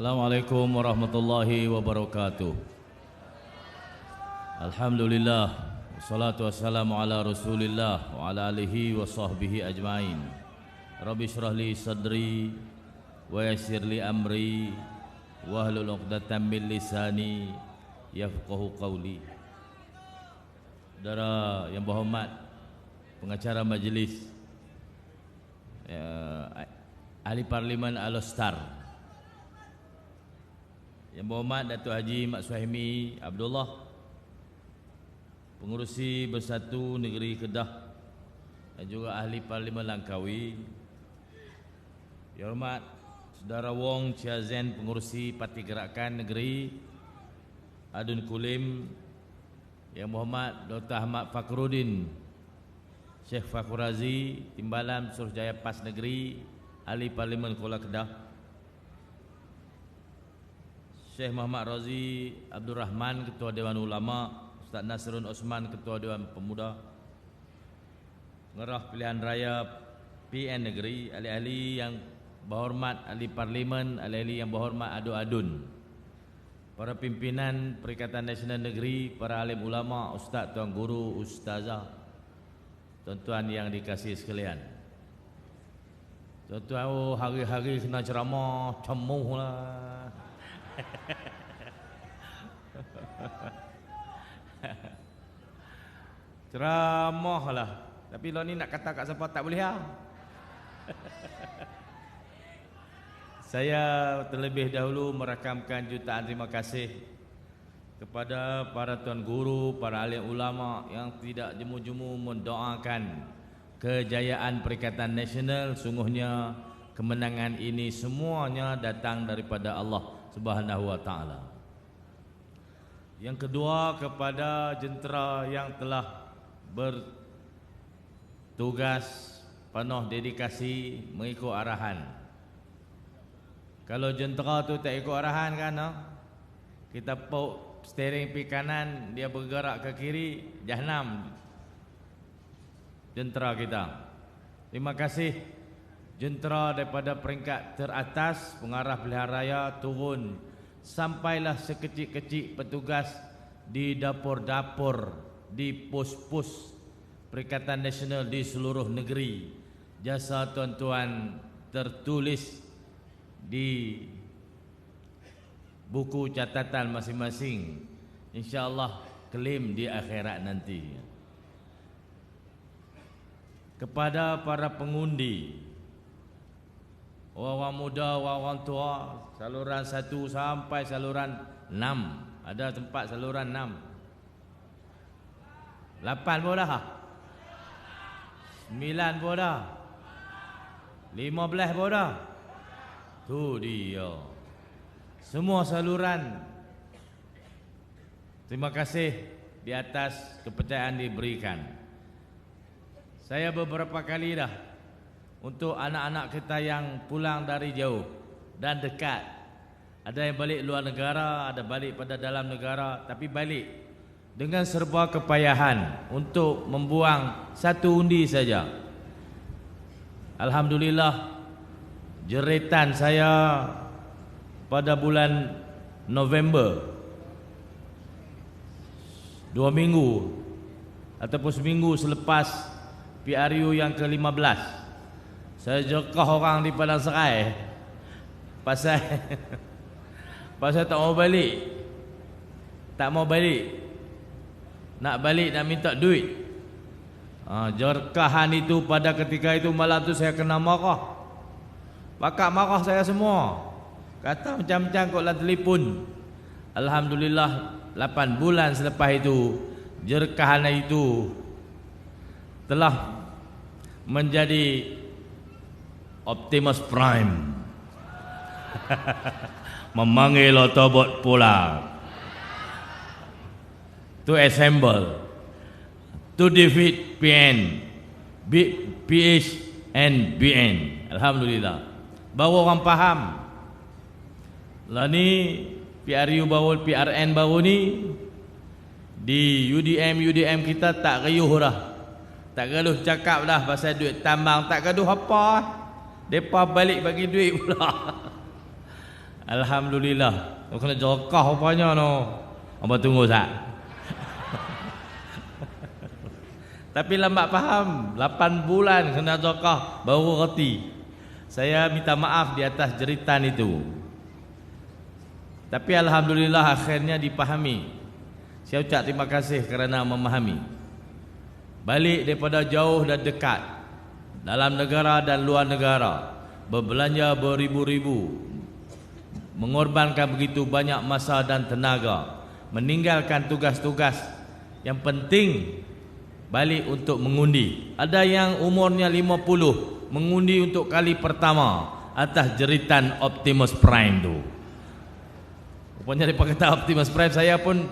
Assalamualaikum warahmatullahi wabarakatuh. Alhamdulillah, wassalatu wassalamu ala rasulillah wa ala alihi wa sahbihi ajma'in. Rabbi syrah li sadri wa yassir li amri wahlul 'uqdatam min lisani yafqahu qawli. Saudara yang berhormat, pengacara majlis, ahli parlimen Al-Star, yang berhormat Datuk Haji Mat Suhaimi Abdullah, pengurusi Bersatu Negeri Kedah dan juga ahli parlimen Langkawi. Yang hormat Saudara Wong Chia Zen, pengurusi Parti Gerakan Negeri Adun Kulim. Yang berhormat Dr. Ahmad Fakhruddin Syekh Fakhrazi, Timbalan Suruhjaya PAS Negeri, ahli parlimen Kuala Kedah. Syekh Muhammad Razi Abdul Rahman, Ketua Dewan Ulama. Ustaz Nasrun Osman, Ketua Dewan Pemuda. Pengarah Pilihan Raya PN Negeri, ahli-ahli yang berhormat, ahli parlimen, ahli-ahli yang berhormat Adun, para pimpinan Perikatan Nasional Negeri, para alim ulama, ustaz, tuan guru, ustazah, tuan-tuan yang dikasihi sekalian. Tuan-tuan, hari-hari kena ceramah, cemuh lah. Ceramah lah. Tapi lo ni nak kata kat siapa tak boleh lah. Saya terlebih dahulu merakamkan jutaan terima kasih kepada para tuan guru, para alim ulama yang tidak jemu-jemu mendoakan kejayaan Perikatan Nasional. Sungguhnya kemenangan ini semuanya datang daripada Allah Subhanahu wa ta'ala. Yang kedua, kepada jentera yang telah bertugas penuh dedikasi mengikut arahan. Kalau jentera tu tak ikut arahan kan, kita pok steering pi kanan, dia bergerak ke kiri, jahanam jentera kita. Terima kasih jentera daripada peringkat teratas, pengarah pilihan raya, turun sampailah sekecil-kecil petugas di dapur-dapur, di pos-pos Perikatan Nasional di seluruh negeri. Jasa tuan-tuan tertulis di buku catatan masing-masing, insya-Allah klaim di akhirat nanti. Kepada para pengundi, orang muda, orang tua, saluran 1 sampai saluran 6. Ada tempat saluran 6. 8 pun dah. 9 pun dah. 15 pun dah. Tu dia. Semua saluran. Terima kasih di atas kepercayaan diberikan. Saya beberapa kali dah, untuk anak-anak kita yang pulang dari jauh dan dekat, ada yang balik luar negara, ada balik pada dalam negara, tapi balik dengan serba kepayahan untuk membuang 1 undi saja. Alhamdulillah, jeritan saya pada bulan November, 2 minggu ataupun seminggu selepas PRU yang ke-15, saya jekah orang di Padang Serai pasal tak mau balik. Tak mau balik. Nak balik nak minta duit. Jerkahan itu pada ketika itu malam tu saya kena marah. Pakak marah saya semua. Kata macam-macam kau dalam telefon. Alhamdulillah 8 bulan selepas itu, jerkahan itu telah menjadi Optimus Prime. Memanggil Autobot pulang, to assemble, to defeat PN, PH and BN. Alhamdulillah, baru orang faham. Lah ni PRU baru, PRN baru ni, di UDM kita tak riuh dah. Tak gaduh cakap dah pasal duit tambang, tak gaduh apa. Depa balik bagi duit pula. Alhamdulillah. Kena jokah rupanya no. Apa tunggu sat. Tapi lambat faham. 8 bulan kena jokah baru reti. Saya minta maaf di atas jeritan itu. Tapi alhamdulillah akhirnya dipahami. Saya ucap terima kasih kerana memahami. Balik daripada jauh dan dekat, dalam negara dan luar negara, berbelanja beribu-ribu, mengorbankan begitu banyak masa dan tenaga, meninggalkan tugas-tugas yang penting, balik untuk mengundi. Ada yang umurnya 50 mengundi untuk kali pertama atas jeritan Optimus Prime tu. Rupanya daripada kata Optimus Prime, saya pun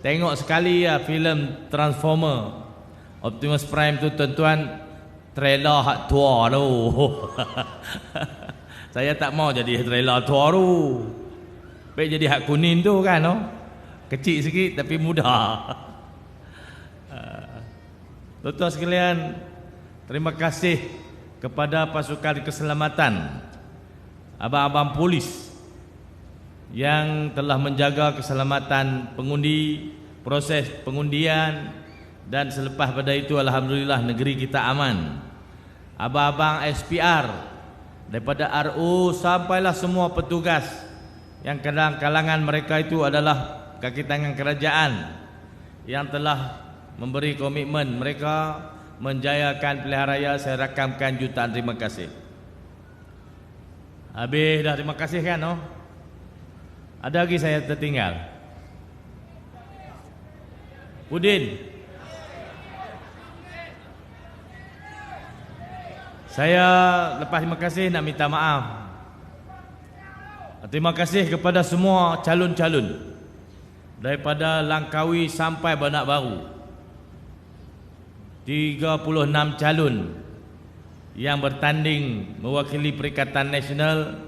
tengok sekali ya filem Transformer. Optimus Prime tu tuan-tuan, trailer hak tua tu. Saya tak mau jadi trailer tua tu. Baik jadi hak kuning tu kan, no? Kecil sikit tapi mudah. Tuan-tuan sekalian, terima kasih kepada pasukan keselamatan, abang-abang polis yang telah menjaga keselamatan pengundi, proses pengundian, dan selepas pada itu alhamdulillah negeri kita aman. Abang-abang SPR daripada RU sampailah semua petugas yang kalangan mereka itu adalah kaki tangan kerajaan yang telah memberi komitmen mereka menjayakan pilihan raya. Saya rakamkan jutaan terima kasih. Habis dah terima kasih kan, no? Ada lagi saya tertinggal. Udin, saya lepas terima kasih nak minta maaf. Terima kasih kepada semua calon-calon daripada Langkawi sampai Bandar Baru. 36 calon yang bertanding mewakili Perikatan Nasional.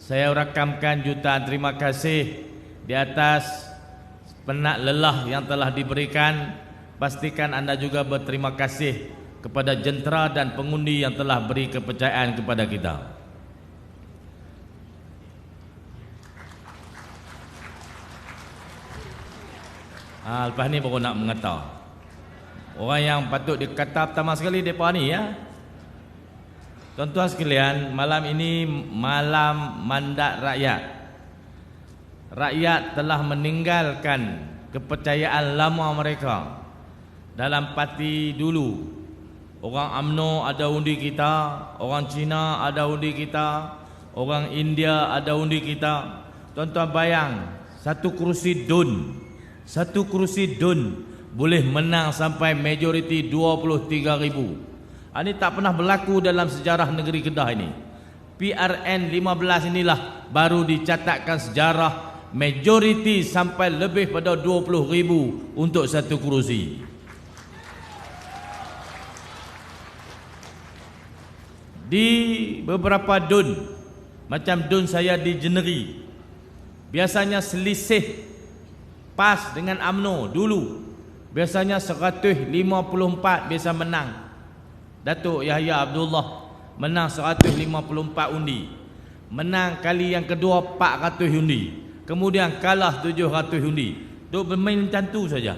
Saya rakamkan jutaan terima kasih di atas penat lelah yang telah diberikan. Pastikan anda juga berterima kasih kepada jentera dan pengundi yang telah beri kepercayaan kepada kita. Lepas ni baru nak mengata. Orang yang patut dikata pertama sekali mereka ni ya. Tuan-tuan sekalian, malam ini malam mandat rakyat. Rakyat telah meninggalkan kepercayaan lama mereka dalam parti dulu. Orang UMNO ada undi kita, orang Cina ada undi kita, orang India ada undi kita. Tuan-tuan bayang, satu kerusi DUN boleh menang sampai majoriti 23,000. Ini tak pernah berlaku dalam sejarah negeri Kedah ini. PRN 15 inilah baru dicatatkan sejarah majoriti sampai lebih pada 20,000 untuk satu kerusi. Di beberapa DUN, macam DUN saya di Jeneri, biasanya selisih PAS dengan UMNO dulu, biasanya 154 biasa menang. Datuk Yahya Abdullah menang 154 undi. Menang kali yang kedua 400 undi. Kemudian kalah 700 undi. Duk bermain macam tu saja.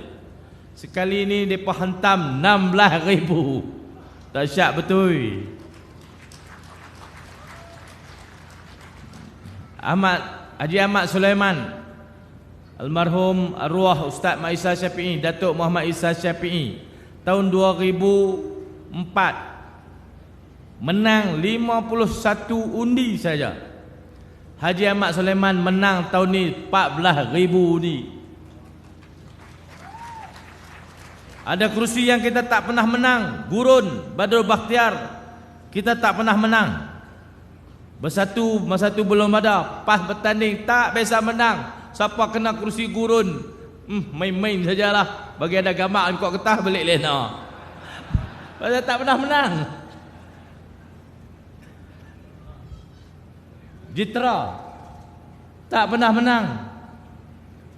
Sekali ni mereka hantam 16,000. Dahsyat betul. Haji Ahmad Sulaiman, almarhum arwah Ustaz Mak Isa Syafi'i, Datuk Muhammad Isa Syafi'i, tahun 2004 menang 51 undi saja. Haji Ahmad Sulaiman menang tahun ni 14,000 undi. Ada kerusi yang kita tak pernah menang. Gurun, Badrul Bakhtiar, kita tak pernah menang. Bersatu, masa tu belum ada. Pas bertanding tak biasa menang. Siapa kena kerusi gurun, main-main sajalah. Bagi ada gambar kau ketah balik lena. Pasal tak pernah menang. Jitra tak pernah menang.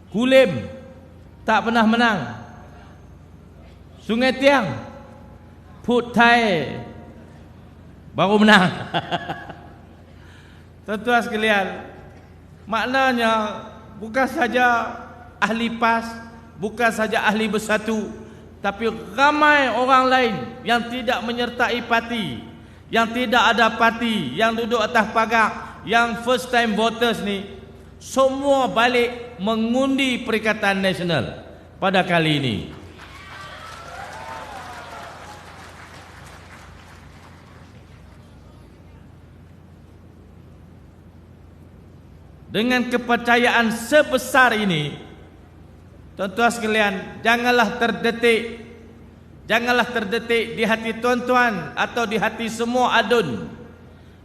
Kulim tak pernah menang. Sungai Tiang, Put Thai baru menang. Tuan-tuan sekalian, Maknanya bukan saja ahli PAS, bukan saja ahli bersatu, tapi ramai orang lain yang tidak menyertai parti, yang tidak ada parti, yang duduk atas pagar, yang first time voters ni, semua balik mengundi Perikatan Nasional pada kali ini. Dengan kepercayaan sebesar ini, tuan-tuan sekalian, janganlah terdetik di hati tuan-tuan atau di hati semua adun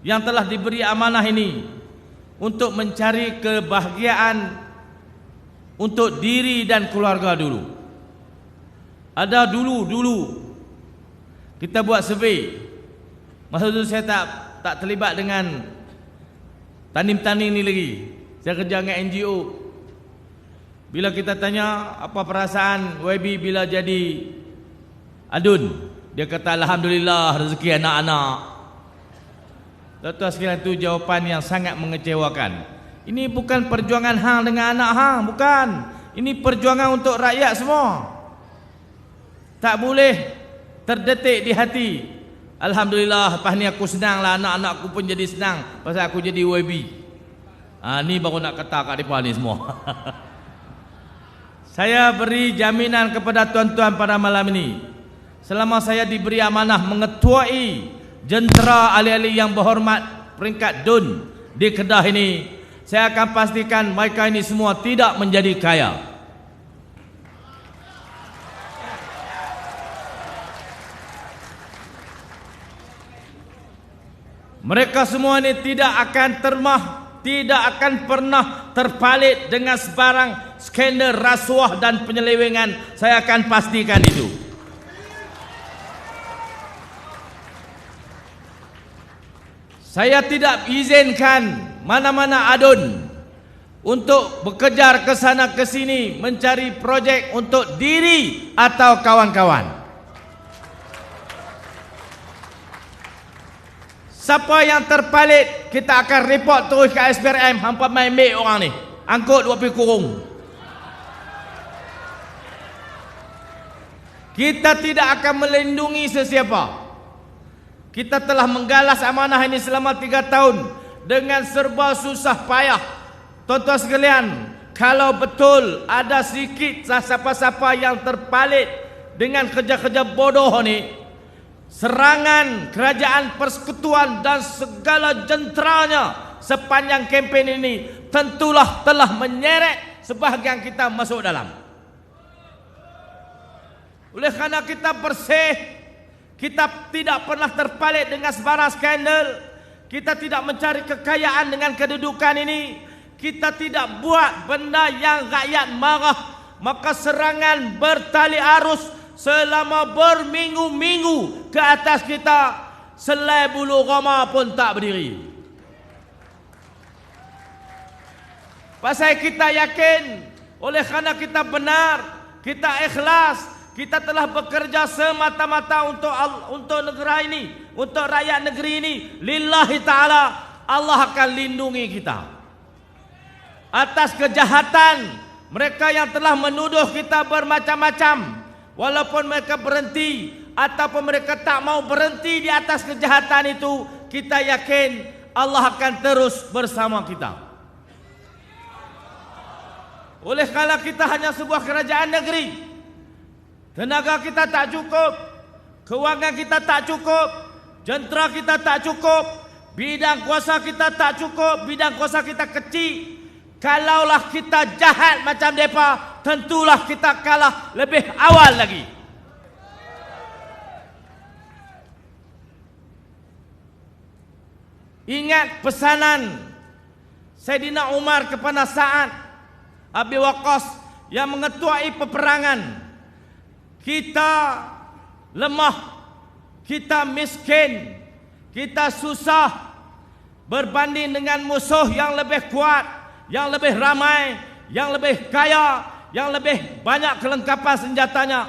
yang telah diberi amanah ini untuk mencari kebahagiaan untuk diri dan keluarga dulu. Ada dulu kita buat survei. Masa itu saya tak terlibat dengan tanim-tanim ni lagi. Saya kerja dengan NGO. Bila kita tanya apa perasaan YB bila jadi adun, dia kata alhamdulillah rezeki anak-anak. Tuan-tuan sekalian, itu jawapan yang sangat mengecewakan. Ini bukan perjuangan hang dengan anak hang, bukan. Ini perjuangan untuk rakyat semua. Tak boleh terdetik di hati, alhamdulillah lepas ni aku senang lah, anak-anakku pun jadi senang pasal aku jadi YB. Ni baru nak kata kat mereka ni semua. Saya beri jaminan kepada tuan-tuan pada malam ini, selama saya diberi amanah mengetuai jentera ahli-ahli yang berhormat peringkat DUN di Kedah ini, saya akan pastikan mereka ini semua tidak menjadi kaya. Mereka semua ini tidak akan pernah terpalit dengan sebarang skandal rasuah dan penyelewengan. Saya akan pastikan itu. Saya tidak izinkan mana-mana adun untuk bekejar ke sana ke sini mencari projek untuk diri atau kawan-kawan. Siapa yang terpalit, kita akan report terus ke SPRM. Hampa main make orang ni, angkut dua pergi kurung. Kita tidak akan melindungi sesiapa. Kita telah menggalas amanah ini selama 3 tahun dengan serba susah payah. Tuan-tuan sekalian, kalau betul ada sikit siapa-siapa yang terpalit dengan kerja-kerja bodoh ni, serangan kerajaan persekutuan dan segala jenteranya sepanjang kempen ini tentulah telah menyeret sebahagian kita masuk dalam. Oleh kerana kita bersih, kita tidak pernah terpalit dengan sebarang skandal, kita tidak mencari kekayaan dengan kedudukan ini, kita tidak buat benda yang rakyat marah, maka serangan bertali arus selama berminggu-minggu ke atas kita, selai bulu roma pun tak berdiri. Pasal kita yakin, oleh kerana kita benar, kita ikhlas, kita telah bekerja semata-mata untuk negara ini, untuk rakyat negeri ini, lillahi ta'ala, Allah akan lindungi kita. Atas kejahatan mereka yang telah menuduh kita bermacam-macam, walaupun mereka berhenti ataupun mereka tak mau berhenti di atas kejahatan itu, kita yakin Allah akan terus bersama kita. Oleh kerana kita hanya sebuah kerajaan negeri, tenaga kita tak cukup, kewangan kita tak cukup, jentera kita tak cukup, bidang kuasa kita tak cukup, bidang kuasa kita kecil. Kalaulah kita jahat macam mereka, tentulah kita kalah lebih awal lagi. Ingat pesanan Saidina Umar kepada Sa'ad Abi Waqqas yang mengetuai peperangan. Kita lemah, kita miskin, kita susah berbanding dengan musuh yang lebih kuat, yang lebih ramai, yang lebih kaya, yang lebih banyak kelengkapan senjatanya.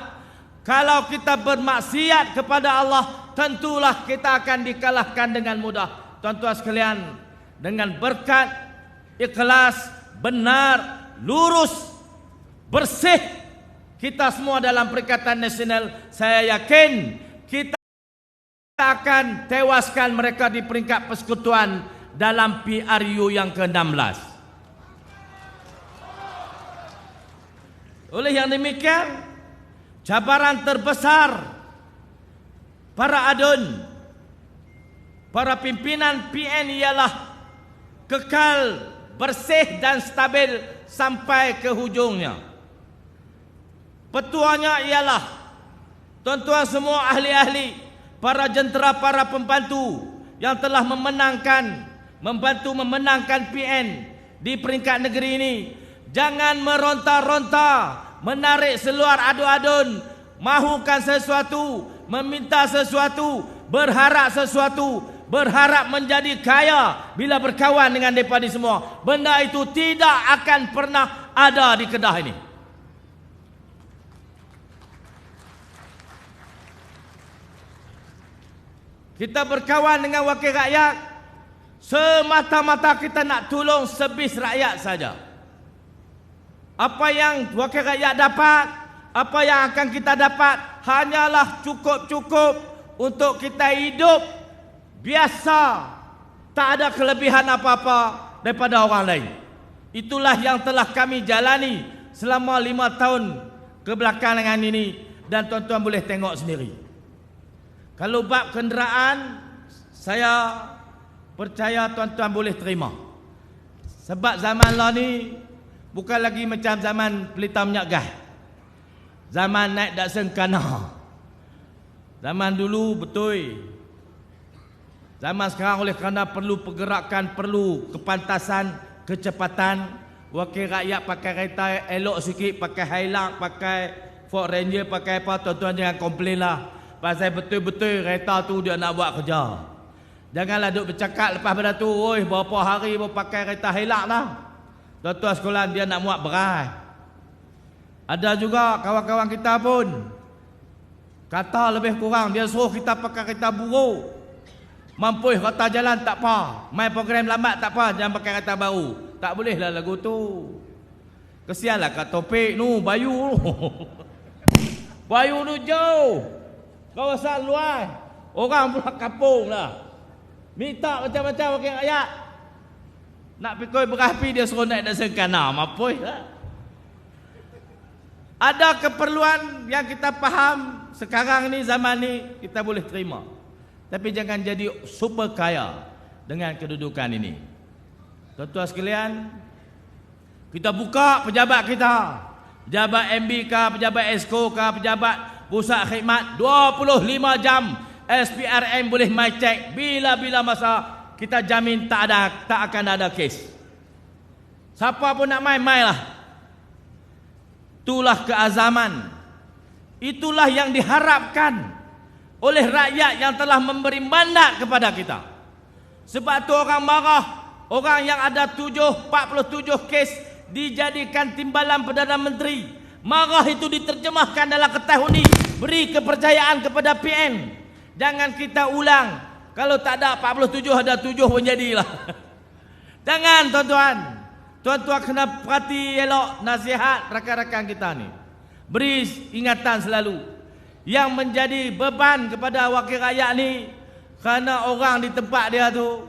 Kalau kita bermaksiat kepada Allah, tentulah kita akan dikalahkan dengan mudah. Tuan-tuan sekalian, dengan berkat ikhlas, benar, lurus, bersih kita semua dalam Perikatan Nasional, saya yakin kita akan tewaskan mereka di peringkat persekutuan dalam PRU yang ke-16. Oleh yang demikian, cabaran terbesar para adun, para pimpinan PN ialah kekal bersih dan stabil sampai ke hujungnya. Petuanya ialah tuan-tuan semua ahli-ahli, para jentera, para pembantu yang telah membantu memenangkan PN di peringkat negeri ini. Jangan meronta-ronta, menarik seluar adu-adun, mahukan sesuatu, meminta sesuatu, berharap sesuatu, berharap menjadi kaya bila berkawan dengan mereka semua. Benda itu tidak akan pernah ada di Kedah ini. Kita berkawan dengan wakil rakyat semata-mata kita nak tolong sebis rakyat saja. Apa yang wakil rakyat dapat, apa yang akan kita dapat hanyalah cukup-cukup untuk kita hidup biasa, tak ada kelebihan apa-apa daripada orang lain. Itulah yang telah kami jalani selama 5 tahun kebelakangan ini, dan tuan-tuan boleh tengok sendiri. Kalau bab kenderaan, saya percaya tuan-tuan boleh terima. Sebab zaman lah ni bukan lagi macam zaman pelita minyak gas. Zaman naik Datsun Kana. Zaman dulu betul. Zaman sekarang oleh kerana perlu pergerakan, perlu kepantasan, kecepatan, wakil rakyat pakai kereta elok sikit, pakai Hilux, pakai Ford Ranger, pakai apa, tuan-tuan jangan komplain lah. Pasal betul-betul kereta tu dia nak buat kerja. Janganlah duk bercakap lepas pada tu, oi berapa hari baru pakai kereta Hilux lah. Tuan-tuan sekolah dia nak muat beras. Ada juga kawan-kawan kita pun kata lebih kurang dia suruh kita pakai kereta buruk. Mampu kata jalan tak apa, main program lambat tak apa, jangan pakai kereta baru. Tak boleh lah lagu tu. Kesianlah kat topik nu Bayu. Bayu nu jauh. Kawasan luar. Orang pula kampung lah. Minta macam-macam wakil rakyat. Nak pikul berapi dia suruh naik Datsun Kana. Mampu lah. Ada keperluan yang kita faham sekarang ni, zaman ni kita boleh terima. Tapi jangan jadi super kaya dengan kedudukan ini. Tuan-tuan sekalian, kita buka pejabat kita. Pejabat MB kah, pejabat ESCO kah, pejabat pusat khidmat 25 jam SPRM boleh mai cek bila-bila masa, kita jamin tak akan ada kes. Siapa pun nak mai lah. Itulah keazaman. Itulah yang diharapkan oleh rakyat yang telah memberi mandat kepada kita. Sebab tu orang marah, orang yang ada 47 kes dijadikan timbalan Perdana Menteri. Marah itu diterjemahkan dalam kertas undi, beri kepercayaan kepada PN. Jangan kita ulang. Kalau tak ada 47 ada 7 pun jadilah. Jangan tuan-tuan. Tuan-tuan kena perhati elok nasihat rakan-rakan kita ni. Beri ingatan selalu. Yang menjadi beban kepada wakil rakyat ni, kerana orang di tempat dia tu,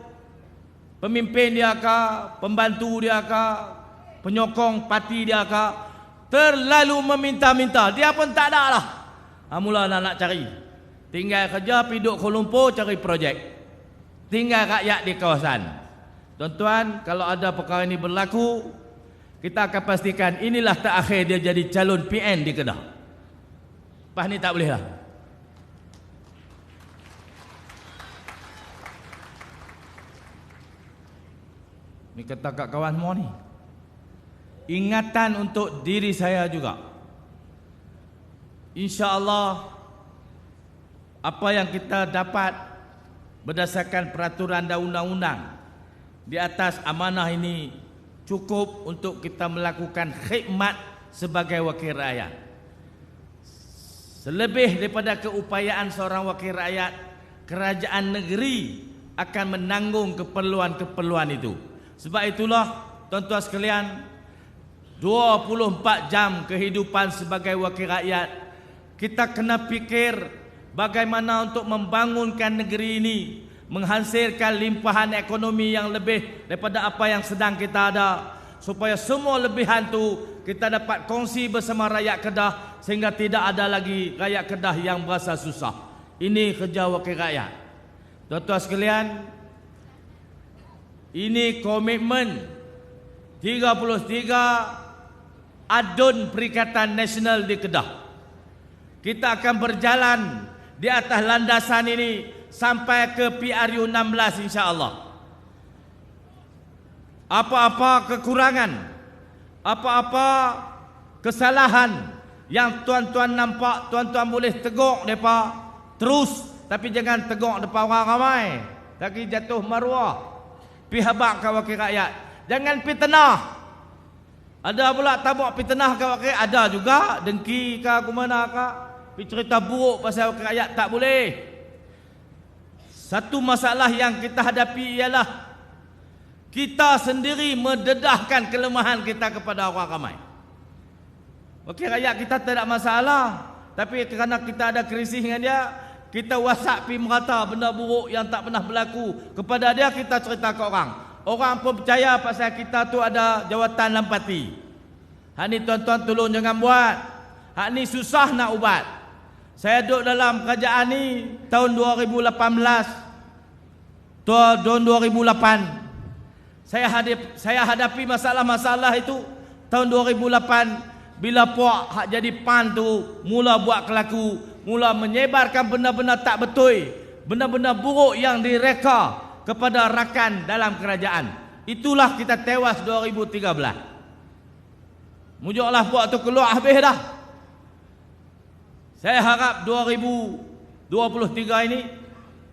pemimpin dia kah, pembantu dia kah, penyokong parti dia kah, terlalu meminta-minta. Dia pun tak ada lah. Mula nak cari. Tinggal kerja, piduk Kuala Lumpur cari projek. Tinggal rakyat di kawasan. Tuan-tuan, kalau ada perkara ini berlaku, kita akan pastikan inilah terakhir dia jadi calon PN di Kedah. Lepas ni tak boleh lah. Ni kata kat kawan semua ni. Ingatan untuk diri saya juga. InsyaAllah apa yang kita dapat berdasarkan peraturan dan undang-undang di atas amanah ini cukup untuk kita melakukan khidmat sebagai wakil rakyat. Selebih daripada keupayaan seorang wakil rakyat, kerajaan negeri akan menanggung keperluan-keperluan itu. Sebab itulah tuan-tuan sekalian, 24 jam kehidupan sebagai wakil rakyat, kita kena fikir bagaimana untuk membangunkan negeri ini, menghasilkan limpahan ekonomi yang lebih daripada apa yang sedang kita ada, supaya semua lebihan tu kita dapat kongsi bersama rakyat Kedah, sehingga tidak ada lagi rakyat Kedah yang berasa susah. Ini kerja wakil rakyat. Tuan-tuan sekalian, ini komitmen 33 adun Perikatan Nasional di Kedah. Kita akan berjalan di atas landasan ini sampai ke PRU 16 insya-Allah. Apa-apa kekurangan, apa-apa kesalahan yang tuan-tuan nampak, tuan-tuan boleh tegur mereka terus, tapi jangan tegur depan orang ramai. Lagi jatuh maruah. Pi habaq ke wakil rakyat. Jangan fitnah. Ada pula tabuk fitnah ke wakil, ada juga dengki ke aku mana ke. Pi cerita buruk pasal wakil rakyat tak boleh. Satu masalah yang kita hadapi ialah kita sendiri mendedahkan kelemahan kita kepada orang ramai. Wakil rakyat kita tak ada masalah, tapi kerana kita ada krisis dengan dia, kita WhatsApp pi merata benda buruk yang tak pernah berlaku kepada dia, kita cerita ke orang. Orang pun percaya pasal kita tu ada jawatan lampati. Hak ni tuan-tuan tolong jangan buat. Hak ni susah nak ubat. Saya duduk dalam kerajaan ni tahun 2018. Tahun 2008. Saya hadapi masalah-masalah itu tahun 2008 bila puak hak jadi PAN tu mula buat kelaku, mula menyebarkan benda-benda tak betul, benda-benda buruk yang direka kepada rakan dalam kerajaan. Itulah kita tewas 2013. Mujuklah puak tu keluar habis dah. Saya harap 2023 ini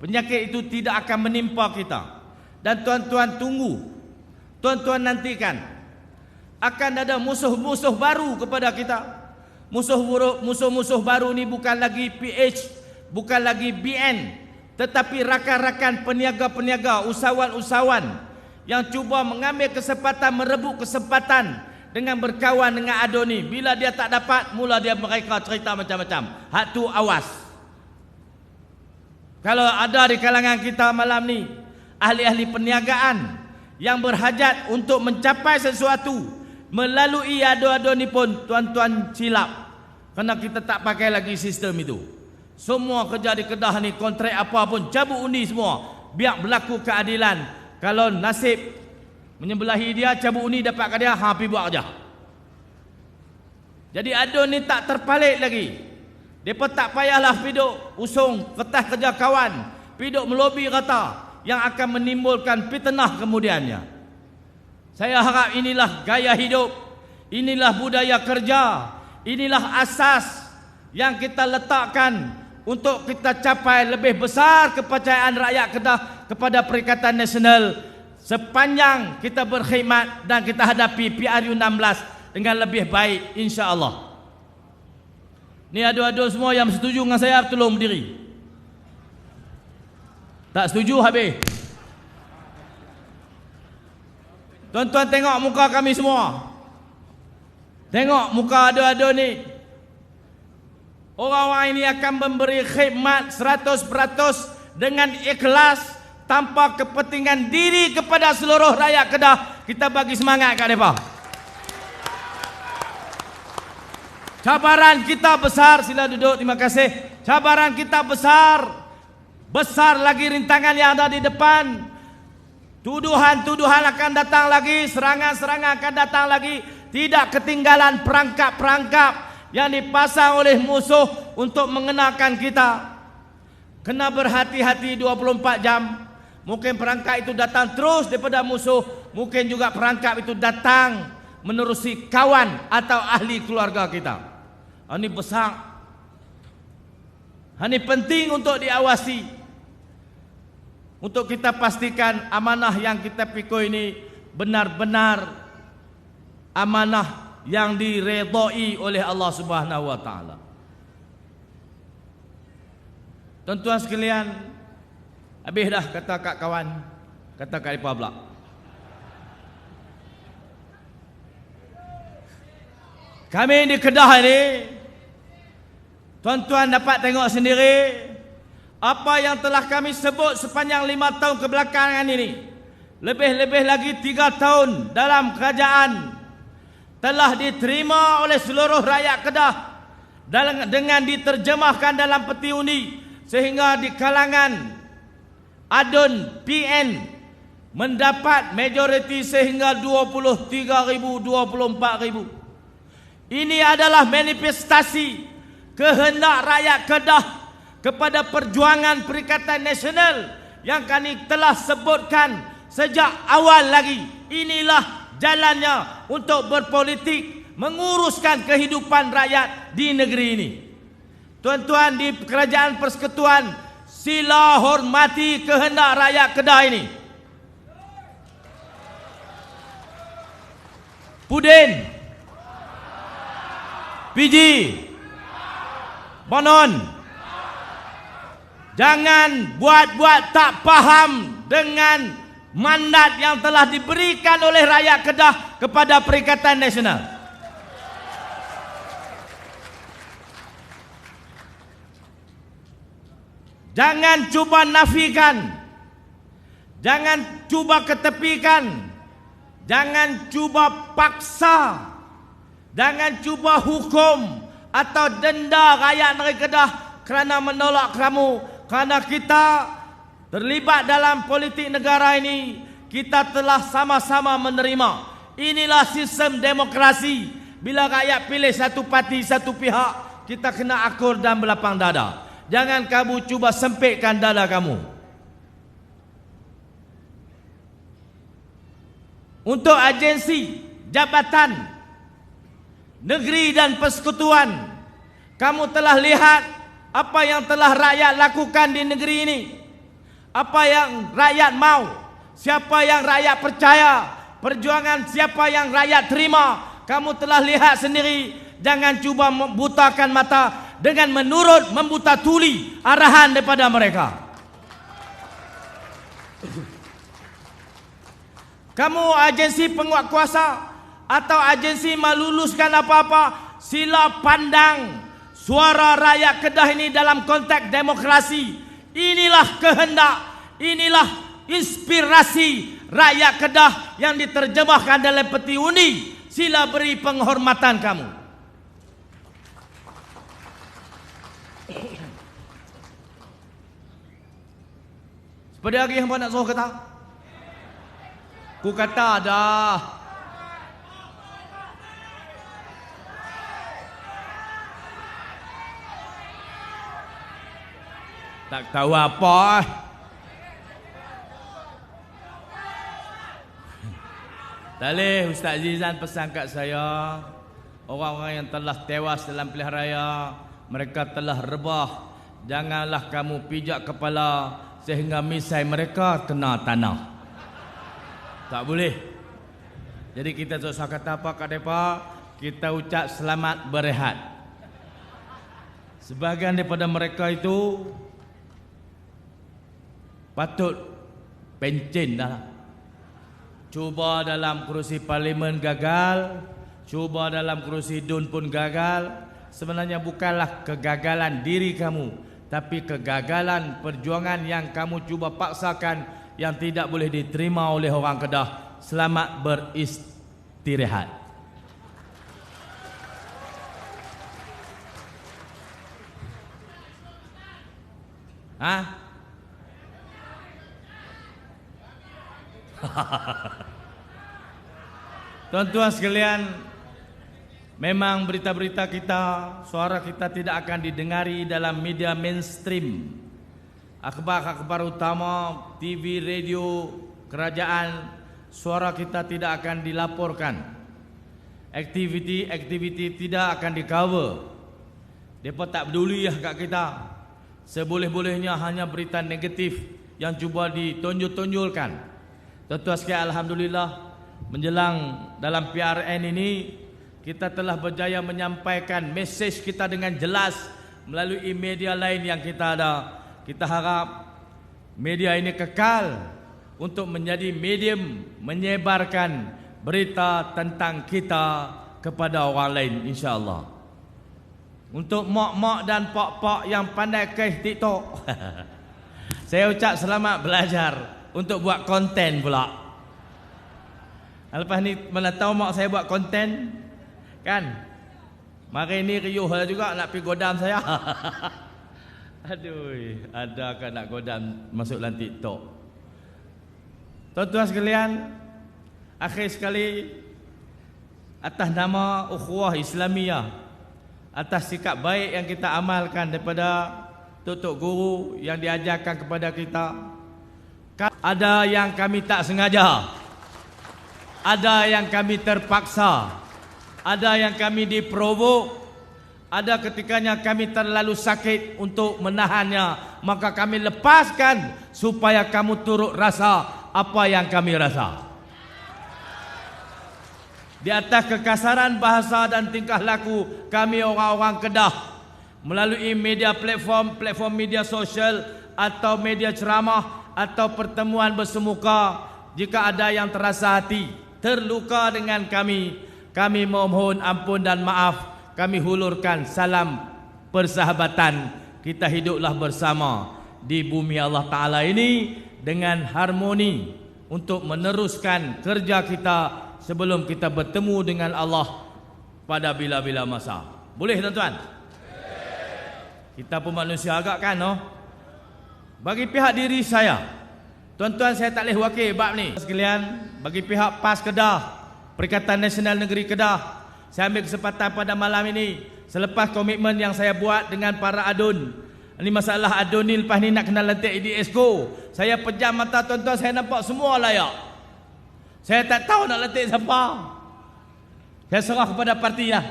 penyakit itu tidak akan menimpa kita. Dan tuan-tuan tunggu, tuan-tuan nantikan akan ada musuh-musuh baru kepada kita. Musuh-musuh baru ni bukan lagi PH, bukan lagi BN, tetapi rakan-rakan peniaga-peniaga, usahawan-usahawan yang cuba mengambil kesempatan, merebut kesempatan dengan berkawan dengan ADO ni. Bila dia tak dapat, mula dia mereka cerita macam-macam. Hak tu awas. Kalau ada di kalangan kita malam ni ahli-ahli perniagaan yang berhajat untuk mencapai sesuatu melalui ado-ado ni pun, tuan-tuan silap, kerana kita tak pakai lagi sistem itu. Semua kerja di Kedah ni, kontrak apa pun cabut undi semua, biar berlaku keadilan. Kalau nasib menyebelahi dia, cabut undi dapat ke dia, pergi buat kerja. Jadi ado ni tak terpalit lagi. Depa tak payahlah piduk usung kertas kerja kawan, piduk melobi kata yang akan menimbulkan fitnah kemudiannya. Saya harap inilah gaya hidup, inilah budaya kerja, inilah asas yang kita letakkan untuk kita capai lebih besar kepercayaan rakyat Kedah kepada Perikatan Nasional sepanjang kita berkhidmat dan kita hadapi PRU 16 dengan lebih baik insya-Allah. Ni ado-ado semua yang setuju dengan saya tolong berdiri. Tak setuju habis. Tuan-tuan tengok muka kami semua. Tengok muka ado-ado ni. Orang-orang ini akan memberi khidmat 100% dengan ikhlas tanpa kepentingan diri kepada seluruh rakyat Kedah. Kita bagi semangat kat mereka. Cabaran kita besar, sila duduk, terima kasih. Cabaran kita besar, besar lagi rintangan yang ada di depan. Tuduhan-tuduhan akan datang lagi, serangan-serangan akan datang lagi. Tidak ketinggalan perangkap-perangkap yang dipasang oleh musuh untuk mengenakan kita. Kena berhati-hati 24 jam. Mungkin perangkap itu datang terus daripada musuh, mungkin juga perangkap itu datang menerusi kawan atau ahli keluarga kita. Ini besar. Ini penting untuk diawasi. Untuk kita pastikan amanah yang kita pikul ini benar-benar amanah yang diredai oleh Allah Subhanahu wa taala. Tuan-tuan sekalian, habis dah kata kak kawan, kata kak Ipa pula. Kami di Kedah ini, tuan-tuan dapat tengok sendiri apa yang telah kami sebut sepanjang 5 tahun kebelakangan ini. Lebih-lebih lagi 3 tahun dalam kerajaan telah diterima oleh seluruh rakyat Kedah dengan diterjemahkan dalam peti undi, sehingga di kalangan adun PN mendapat majoriti sehingga 23,000, 24,000. Ini adalah manifestasi kehendak rakyat Kedah kepada perjuangan Perikatan Nasional yang kami telah sebutkan sejak awal lagi. Inilah jalannya untuk berpolitik, menguruskan kehidupan rakyat di negeri ini. Tuan-tuan di Kerajaan Persekutuan, sila hormati kehendak rakyat Kedah ini. Pudin, Piji, Bonon, jangan buat-buat tak faham dengan mandat yang telah diberikan oleh rakyat Kedah kepada Perikatan Nasional. Jangan cuba nafikan, jangan cuba ketepikan, jangan cuba paksa, jangan cuba hukum atau denda rakyat negeri Kedah kerana menolak kamu. Kerana kita terlibat dalam politik negara ini, kita telah sama-sama menerima. Inilah sistem demokrasi. Bila rakyat pilih satu parti, satu pihak, kita kena akur dan berlapang dada. Jangan kamu cuba sempitkan dada kamu. Untuk agensi, jabatan, negeri dan persekutuan, kamu telah lihat apa yang telah rakyat lakukan di negeri ini. Apa yang rakyat mau, siapa yang rakyat percaya, perjuangan siapa yang rakyat terima, kamu telah lihat sendiri. Jangan cuba membutakan mata dengan menurut membuta tuli arahan daripada mereka. Kamu agensi penguat kuasa atau agensi meluluskan apa-apa, sila pandang suara rakyat Kedah ini dalam konteks demokrasi. Inilah kehendak, inilah inspirasi rakyat Kedah yang diterjemahkan dalam peti undi. Sila beri penghormatan kamu. Seperti lagi yang nak suruh kata? Ku kata dah. Tak tahu apa. Tak boleh Ustaz Zizan pesan kat saya, orang-orang yang telah tewas dalam pilihan raya, mereka telah rebah. Janganlah kamu pijak kepala sehingga misai mereka kena tanah. Tak boleh. Jadi kita tak usah kata apa kat mereka. Kita ucap selamat berehat. Sebahagian daripada mereka itu patut pencen dah. Cuba dalam kerusi parlimen gagal, cuba dalam kerusi DUN pun gagal. Sebenarnya bukanlah kegagalan diri kamu, tapi kegagalan perjuangan yang kamu cuba paksakan yang tidak boleh diterima oleh orang Kedah. Selamat beristirahat. Tuan-tuan sekalian, memang berita-berita kita, suara kita tidak akan didengari dalam media mainstream. Akhbar-akhbar utama, TV, radio, kerajaan, suara kita tidak akan dilaporkan. Aktiviti tidak akan di-cover. Mereka tak peduli kat kita. Seboleh-bolehnya hanya berita negatif yang cuba ditonjol-tonjolkan. Tuan-tuan sekalian, alhamdulillah, menjelang dalam PRN ini kita telah berjaya menyampaikan mesej kita dengan jelas melalui media lain yang kita ada. Kita harap media ini kekal untuk menjadi medium menyebarkan berita tentang kita kepada orang lain, insya-Allah. Untuk mak-mak dan pak-pak yang pandai ke TikTok, saya ucap selamat belajar untuk buat konten pula. Lepas ni mana tahu mak saya buat konten kan? Mari ni riuh juga nak pergi godam saya. Aduh, ada kan nak godam masuk dalam TikTok. Tuan-tuan sekalian, akhir sekali, atas nama Ukhuwah Islamiyah, atas sikap baik yang kita amalkan daripada tutuk guru yang diajarkan kepada kita, ada yang kami tak sengaja, ada yang kami terpaksa, ada yang kami diprovok, ada ketikanya kami terlalu sakit untuk menahannya, maka kami lepaskan supaya kamu turut rasa apa yang kami rasa. Di atas kekasaran bahasa dan tingkah laku kami orang-orang Kedah, melalui media platform media sosial atau media ceramah atau pertemuan bersemuka, jika ada yang terasa hati terluka dengan kami mohon ampun dan maaf. Kami hulurkan salam persahabatan. Kita hiduplah bersama di bumi Allah Ta'ala ini dengan harmoni untuk meneruskan kerja kita sebelum kita bertemu dengan Allah pada bila-bila masa. Boleh tuan-tuan? Kita pun manusia agak kan, no? Bagi pihak diri saya, tuan-tuan, saya tak boleh wakil bab ni sekalian. Bagi pihak PAS Kedah, Perikatan Nasional Negeri Kedah, saya ambil kesempatan pada malam ini, selepas komitmen yang saya buat dengan para adun. Ini masalah adun ni lepas ni nak kena lantik di Exco. Saya pejam mata tuan-tuan, saya nampak semua layak. Saya tak tahu nak lantik siapa. Saya serah kepada parti lah.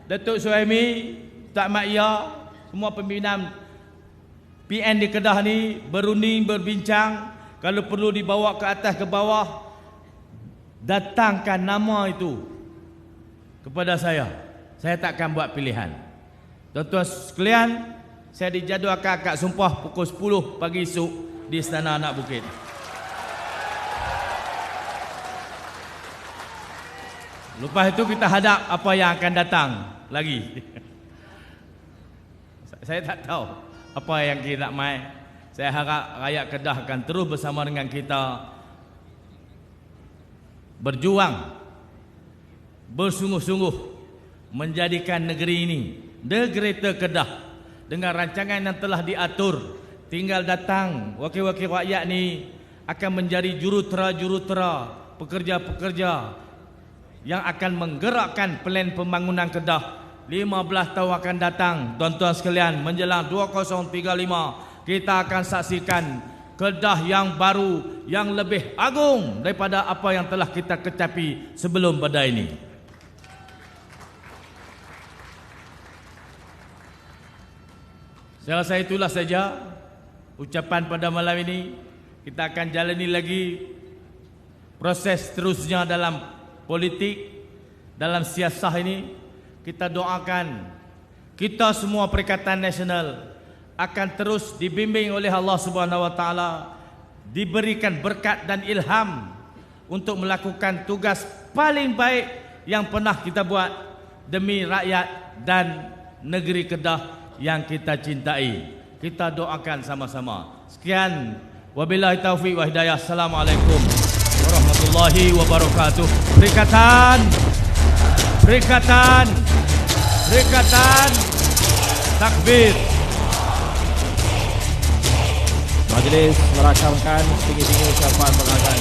Datuk Suhaimi, Tak Mat Ya, semua pimpinan PN di Kedah ni berunding, berbincang. Kalau perlu dibawa ke atas ke bawah, datangkan nama itu kepada saya takkan buat pilihan. Tuan-tuan sekalian, saya dijadualkan akad sumpah pukul 10 pagi esok di Istana Anak Bukit. Lepas itu kita hadap apa yang akan datang lagi. Saya tak tahu apa yang kita nak mai. Saya harap rakyat Kedah akan terus bersama dengan kita, berjuang bersungguh-sungguh menjadikan negeri ini The Greater Kedah dengan rancangan yang telah diatur. Tinggal datang wakil-wakil rakyat ni akan menjadi jurutera-jurutera, pekerja-pekerja yang akan menggerakkan plan pembangunan Kedah 15 tahun akan datang. Tuan-tuan sekalian, menjelang 2035 kita akan saksikan Kedah yang baru, yang lebih agung daripada apa yang telah kita kecapi sebelum pada ini. Saya rasa itulah saja ucapan pada malam ini. Kita akan jalani lagi proses terusnya dalam politik, dalam siasah ini. Kita doakan kita semua Perikatan Nasional akan terus dibimbing oleh Allah Subhanahu Wa Taala, diberikan berkat dan ilham untuk melakukan tugas paling baik yang pernah kita buat demi rakyat dan negeri Kedah yang kita cintai. Kita doakan sama-sama. Sekian, wabillahi taufiq wa hidayah. Assalamualaikum warahmatullahi wabarakatuh. Perikatan takbir. Majlis merakamkan tinggi-tinggi ucapan penghargaan.